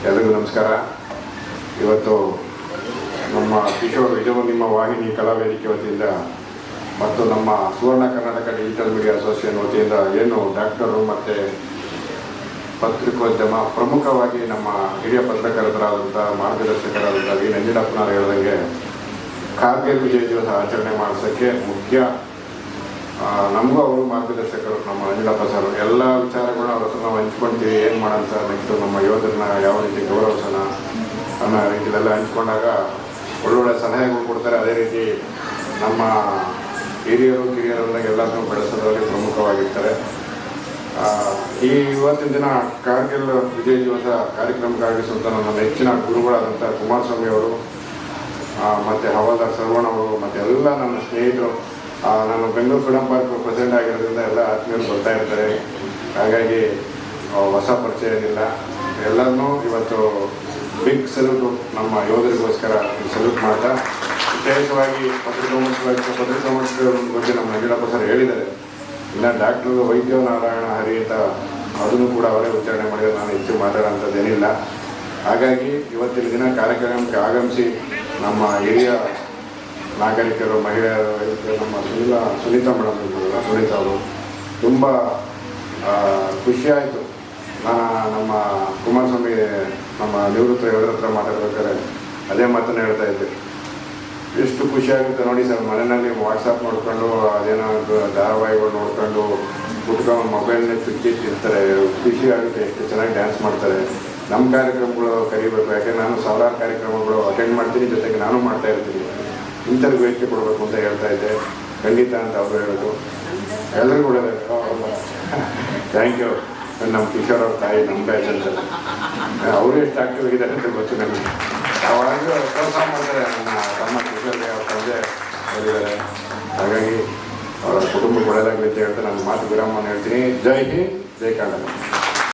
ಎಲ್ಲರಿಗೂ ನಮಸ್ಕಾರ. ಇವತ್ತು ನಮ್ಮ ಕಿಶೋರ್ ಇದು ನಿಮ್ಮ ವಾಹಿನಿ ಕಲಾವೇದಿಕೆ ವತಿಯಿಂದ ಮತ್ತು ನಮ್ಮ Suvarna Karnataka digital media association ವತಿಯಿಂದ ಏನು ಡಾಕ್ಟರು ಮತ್ತು ಪತ್ರಿಕೋದ್ಯಮ ಪ್ರಮುಖವಾಗಿ ನಮ್ಮ ಹಿರಿಯ ಪತ್ರಕರ್ತರಾದಂಥ ಮಾರ್ಗದರ್ಶಕರಾದಂಥ ವಿ ನಂಜುಂಡಪ್ಪನವರು ಹೇಳಿದಂಗೆ ಕಾರ್ಗಿಲ್ ವಿಜಯ ದಿವಸ ಆಚರಣೆ ಮಾಡಿಸೋಕ್ಕೆ ಮುಖ್ಯ ನಮಗೂ ಅವರು ಮಾರ್ಗದರ್ಶಕರು. ನಮ್ಮ ನಂಜುಂಡಪ್ಪ ಸರ್ ಎಲ್ಲ ವಿಚಾರಗಳನ್ನ ಅವ್ರ ಹತ್ರ ನಾವು ಹಂಚ್ಕೊಳ್ತೀವಿ. ಏನು ಮಾಡೋಣ ಸರ್, ನೆಕ್ಸ್ಟು ನಮ್ಮ ಯೋಧರನ್ನ ಯಾವ ರೀತಿ ಗೌರವಿಸೋಣ ಅನ್ನೋ ರೀತಿಯಲ್ಲೆಲ್ಲ ಹಂಚ್ಕೊಂಡಾಗ ಒಳ್ಳೊಳ್ಳೆ ಸಲಹೆಗಳು ಕೊಡ್ತಾರೆ. ಅದೇ ರೀತಿ ನಮ್ಮ ಹಿರಿಯರು ಕಿರಿಯರೆಲ್ಲ ಎಲ್ಲರನ್ನೂ ಬೆಳೆಸೋದ್ರಲ್ಲಿ ಪ್ರಮುಖವಾಗಿರ್ತಾರೆ. ಇವತ್ತಿನ ದಿನ ಕಾರ್ಗಿಲ್ ವಿಜಯ ದಿವಸ ಕಾರ್ಯಕ್ರಮಕ್ಕಾಗಿಸುವಂಥ ನನ್ನ ನೆಚ್ಚಿನ ಗುರುಗಳಾದಂಥ ಕುಮಾರಸ್ವಾಮಿ ಅವರು ಮತ್ತು ಹವಾಲ್ದಾರ್ ಸರ್ವಣ ಅವರು ಮತ್ತು ಎಲ್ಲ ನನ್ನ ಸ್ನೇಹಿತರು, ನಾನು ಬೆಂಗಳೂರು ಫ್ರೀಡಮ್ ಪಾರ್ಕ್ ಪ್ರೆಸಿಡೆಂಟ್ ಆಗಿರೋದ್ರಿಂದ ಎಲ್ಲ ಆತ್ಮೀಯರು ಬರ್ತಾ ಇರ್ತಾರೆ. ಹಾಗಾಗಿ ಹೊಸ ಪರಿಚಯ ಏನಿಲ್ಲ. ಎಲ್ಲರನ್ನೂ ಇವತ್ತು ಬಿಗ್ ಸಲ್ಯೂಟು ನಮ್ಮ ಯೋಧರಿಗೋಸ್ಕರ ಸಲ್ಯೂಟ್ ಮಾಡ್ತಾ, ವಿಶೇಷವಾಗಿ ಪತ್ರಿಕೋದ್ಯಮದ ಬಗ್ಗೆ ನಮ್ಮ ನಂಜುಂಡಪ್ಪ ಸರ್ ಹೇಳಿದ್ದಾರೆ. ಇನ್ನು ಡಾಕ್ಟರ್ ವೈದ್ಯ ನಾರಾಯಣ ಹರಿ ಅಂತ ಅದನ್ನು ಕೂಡ ಅವರೇ ಉಚ್ಚಾರಣೆ ಮಾಡಿದರೆ ನಾನು ಹೆಚ್ಚು ಮಾತಾಡೋಂಥದ್ದೇನಿಲ್ಲ. ಹಾಗಾಗಿ ಇವತ್ತಿನ ದಿನ ಕಾರ್ಯಕ್ರಮಕ್ಕೆ ಆಗಮಿಸಿ ನಮ್ಮ ಹಿರಿಯ ನಾಗರಿಕರು, ಮಹಿಳೆಯರು, ನಮ್ಮ ಸುನೀತಾ ಮೇಡಮ್ ಇರ್ಬೋದಲ್ಲ, ಸುನೀತಾ ಅವರು ತುಂಬ ಖುಷಿಯಾಯಿತು. ನಮ್ಮ ಕುಮಾರಸ್ವಾಮಿ ನಮ್ಮ ನಿವೃತ್ತ ಯೋಧರ ಹತ್ರ ಮಾತಾಡ್ಬೇಕಾದ್ರೆ ಅದೇ ಮಾತನ್ನು ಹೇಳ್ತಾ ಇದ್ದೆ. ಎಷ್ಟು ಖುಷಿಯಾಗುತ್ತೆ ನೋಡಿ ಸರ್, ಮನೆಯಲ್ಲಿ ವಾಟ್ಸಪ್ ನೋಡ್ಕೊಂಡು ಅದೇನೋ ಧಾರಾವಾಹಿಗಳು ನೋಡ್ಕೊಂಡು ಕುಟ್ಕೊಂಡು ಮೊಬೈಲ್ನೇ ತಿರ್ತಾರೆ. ಖುಷಿ ಆಗುತ್ತೆ, ಎಷ್ಟು ಚೆನ್ನಾಗಿ ಡ್ಯಾನ್ಸ್ ಮಾಡ್ತಾರೆ. ನಮ್ಮ ಕಾರ್ಯಕ್ರಮಗಳು ಕರಿಬೇಕು, ಯಾಕೆಂದರೆ ನಾನು ಸಾವಿರಾರು ಕಾರ್ಯಕ್ರಮಗಳು ಅಟೆಂಡ್ ಮಾಡ್ತೀನಿ, ಜೊತೆಗೆ ನಾನು ಮಾಡ್ತಾ ಇರ್ತೀನಿ. ಇಂಥವ್ರಿಗೆ ವೇದಿಕೆ ಕೊಡಬೇಕು ಅಂತ ಹೇಳ್ತಾ ಇದ್ದೆ. ಖಂಡಿತ ಅಂತ ಅವರು ಹೇಳೋದು ಎಲ್ಲರಿಗೂ ಒಳ್ಳೆಯದು. Thank you. ನಮ್ಮ ಕಿಶೋರ್ ಅವ್ರ ತಾಯಿ ನಮ್ಮ ಬ್ಯಾಚ್ ಅಂತ ಅವರು ಎಷ್ಟು ಆಕ್ಟಿವ್ ಆಗಿದ್ದಾರೆ ಅಂತ ಗೊತ್ತು ನನಗೆ. ಅವಾಗಲೂ ಪ್ರೋತ್ಸಾಹ ಮಾಡ್ತಾರೆ. ನನ್ನ ತಮ್ಮ ಕಿಶೋರ್ಗೆ ಅವ್ರ ತಂದೆ ಹೇಳಿದ್ದಾರೆ. ಹಾಗಾಗಿ ಅವರ ಕುಟುಂಬಕ್ಕೆ ಒಳ್ಳೆಯದಾಗಲಿ ಅಂತ ಹೇಳ್ತಾ ನನ್ನ ಮಾತು ವಿರಾಮವನ್ನು ಹೇಳ್ತೀನಿ. ಜೈ ಹಿಂದ್, ಜೈ ಕನ್ನಡ.